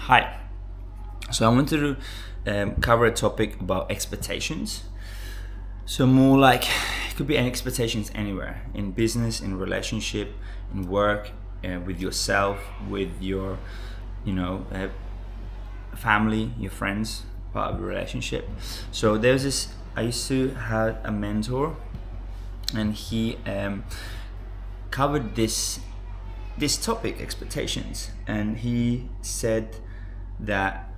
Hi. So I wanted to cover a topic about expectations. So more like it could be any expectations anywhere in business, in relationship, in work, with yourself, with your, family, your friends, part of a relationship. So there's this. I used to have a mentor, and he covered this topic, expectations, and he said that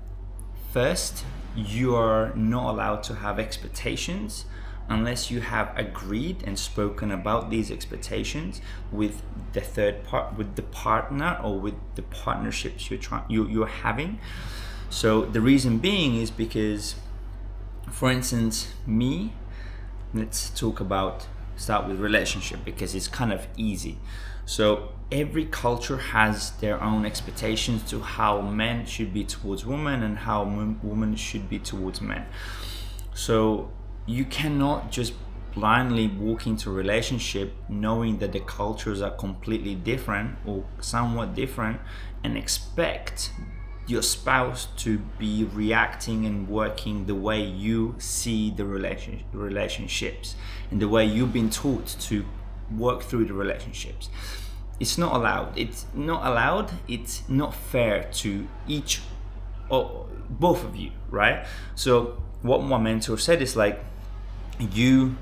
first, you are not allowed to have expectations unless you have agreed and spoken about these expectations with the third part, with the partner, or with the partnerships you're having. So the reason being is because, for instance, me. Let's start with relationship because it's kind of easy. So every culture has their own expectations to how men should be towards women and how women should be towards men. So you cannot just blindly walk into a relationship knowing that the cultures are completely different or somewhat different and expect your spouse to be reacting and working the way you see the relationships and the way you've been taught to work through the relationships. It's not allowed. It's not fair to each or both of you, right? So what my mentor said is like, you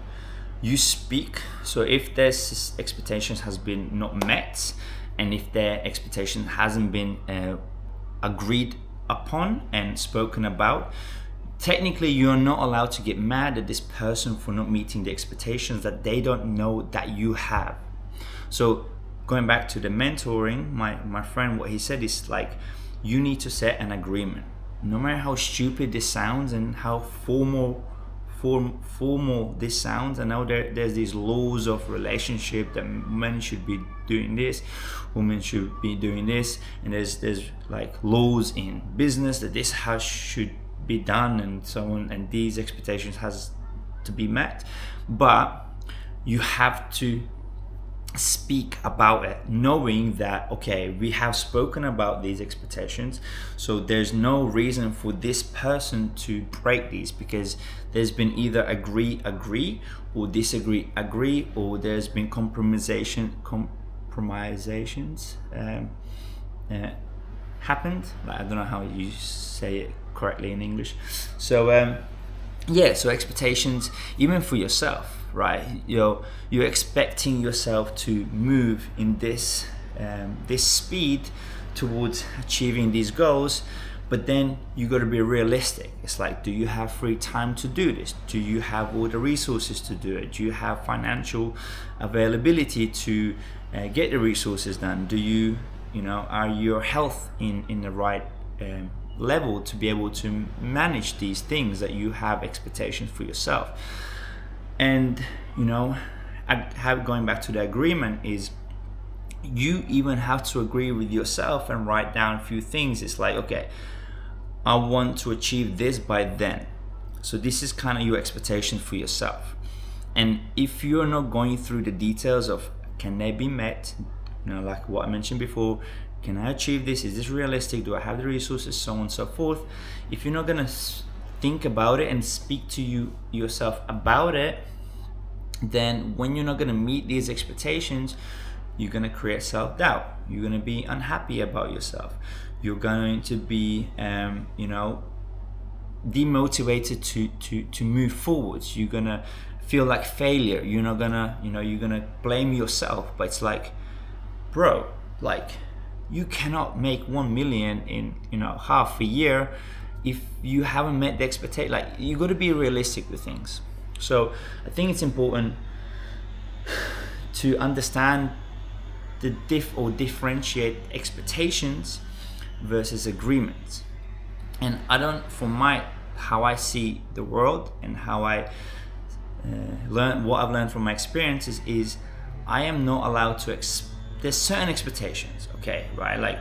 speak. So if this expectations has been not met, and if their expectation hasn't been agreed upon and spoken about, technically you're not allowed to get mad at this person for not meeting the expectations that they don't know that you have. So going back to the mentoring, my friend, what he said is like, you need to set an agreement, no matter how stupid this sounds and how formal this sounds. I know there's these laws of relationship that men should be doing this, women should be doing this, and there's like laws in business that this should be done and so on, and these expectations has to be met. But you have to speak about it knowing that, okay, we have spoken about these expectations, so there's no reason for this person to break these, because there's been either agree or agree, or there's been compromisations happened. Like, I don't know how you say it correctly in English. So so expectations, even for yourself, right? You're expecting yourself to move in this speed towards achieving these goals, but then you got to be realistic. It's like, do you have free time to do this? Do you have all the resources to do it? Do you have financial availability to get the resources done? Do you are your health in the right level to be able to manage these things that you have expectations for yourself? And going back to the agreement is, you even have to agree with yourself and write down a few things. It's like, okay, I want to achieve this by then. So this is kind of your expectation for yourself. And if you're not going through the details of, can they be met, like what I mentioned before, can I achieve this? Is this realistic? Do I have the resources? So on and so forth. If you're not going to think about it and speak to yourself about it, then when you're not going to meet these expectations, you're going to create self-doubt. You're going to be unhappy about yourself. You're going to be demotivated to move forwards. You're going to feel like failure. You're not gonna you're going to blame yourself. But it's like, bro, like, you cannot make 1 million in half a year if you haven't met the expectation. Like, you got to be realistic with things. So I think it's important to understand the differentiate expectations versus agreements. And how I see the world and how I what I've learned from my experiences is, I am not allowed to there's certain expectations, okay, right? Like,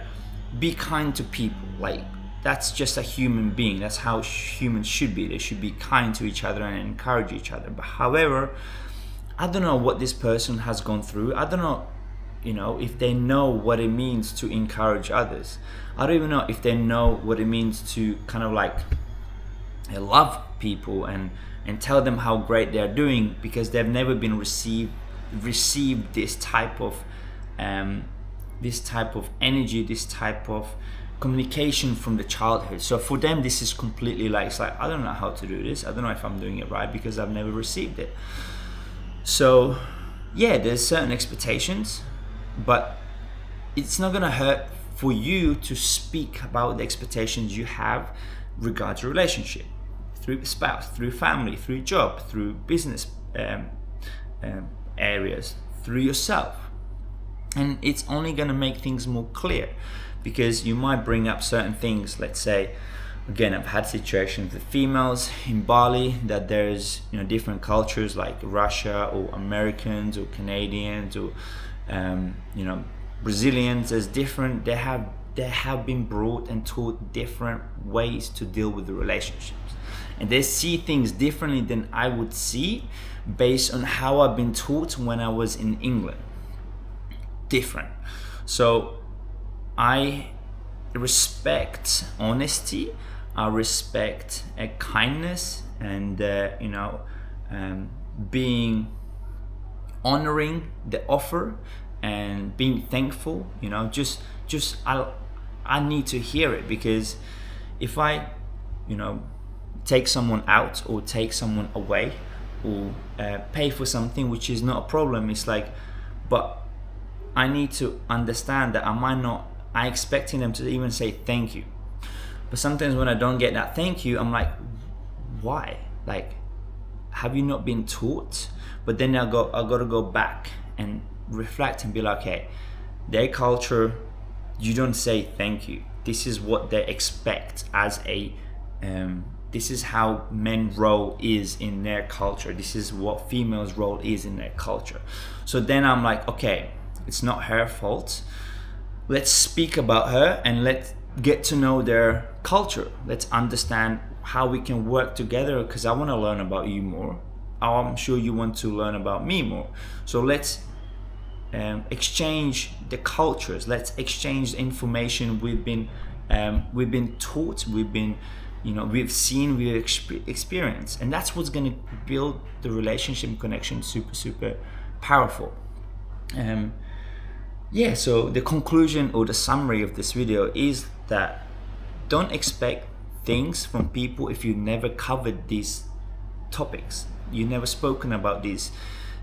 be kind to people. Like, that's just a human being. That's how humans should be. They should be kind to each other and encourage each other. But however, I don't know what this person has gone through. I don't know if they know what it means to encourage others. I don't even know if they know what it means to kind of like love people and tell them how great they're doing, because they've never been received this type of energy, this type of communication from the childhood. So for them, this is completely like, it's like, I don't know how to do this, I don't know if I'm doing it right, because I've never received it. So yeah, there's certain expectations, but it's not gonna hurt for you to speak about the expectations you have regarding your relationship, through spouse, through family, through job, through business areas, through yourself. And it's only gonna make things more clear, because you might bring up certain things. Let's say, again, I've had situations with females in Bali that there's different cultures like Russia or Americans or Canadians or Brazilians. There's different. They have been brought and taught different ways to deal with the relationships, and they see things differently than I would see based on how I've been taught when I was in England. Different. So I respect honesty, I respect kindness, and being honoring the offer and being thankful. I need to hear it, because if I take someone out or take someone away or pay for something, which is not a problem, it's like, but I need to understand that I expecting them to even say thank you. But sometimes when I don't get that thank you, I'm like, why? Like, have you not been taught? But then I got to go back and reflect and be like, okay, their culture, you don't say thank you. This is what they expect as this is how men's role is in their culture. This is what females' role is in their culture. So then I'm like, okay, it's not her fault. Let's speak about her and let's get to know their culture. Let's understand how we can work together, because I want to learn about you more. I'm sure you want to learn about me more. So let's exchange the cultures. Let's exchange the information we've been taught. We've seen, we've experienced, and that's what's going to build the relationship and connection super, super powerful. So the conclusion or the summary of this video is that don't expect things from people if you never covered these topics. You've never spoken about these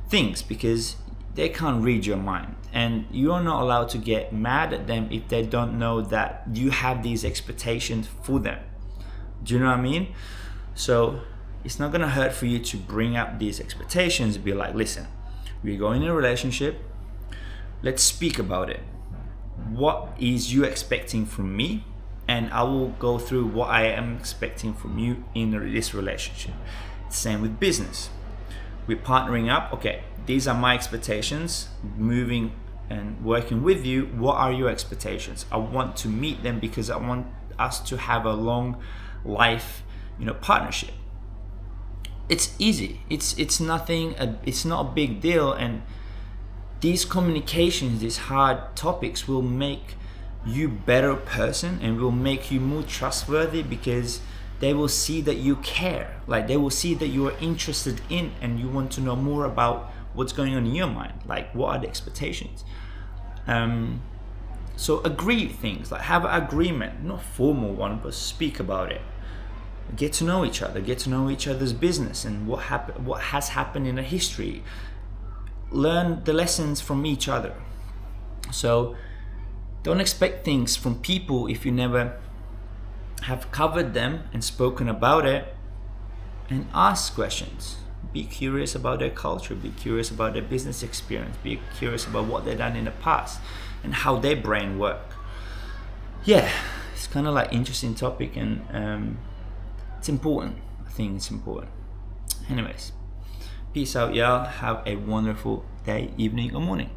things, because they can't read your mind, and you're not allowed to get mad at them if they don't know that you have these expectations for them. Do you know what I mean? So it's not gonna hurt for you to bring up these expectations. Be like, listen, we're going in a relationship. Let's speak about it. What is you expecting from me? And I will go through what I am expecting from you in this relationship. Same with business. We're partnering up. Okay, these are my expectations. Moving and working with you, what are your expectations? I want to meet them because I want us to have a long life, partnership. It's easy. It's nothing. It's not a big deal. And these communications, these hard topics, will make you better person and will make you more trustworthy, because they will see that you care. Like, they will see that you are interested in and you want to know more about what's going on in your mind. Like, what are the expectations? So agree things, like have an agreement, not formal one, but speak about it. Get to know each other, get to know each other's business and what has happened in the history. Learn the lessons from each other. So don't expect things from people if you never have covered them and spoken about it. And ask questions. Be curious about their culture, be curious about their business experience, be curious about what they've done in the past and how their brain work. Yeah, it's kind of like interesting topic, and it's important. I think it's important. Anyways, peace out, y'all. Have a wonderful day, evening, or morning.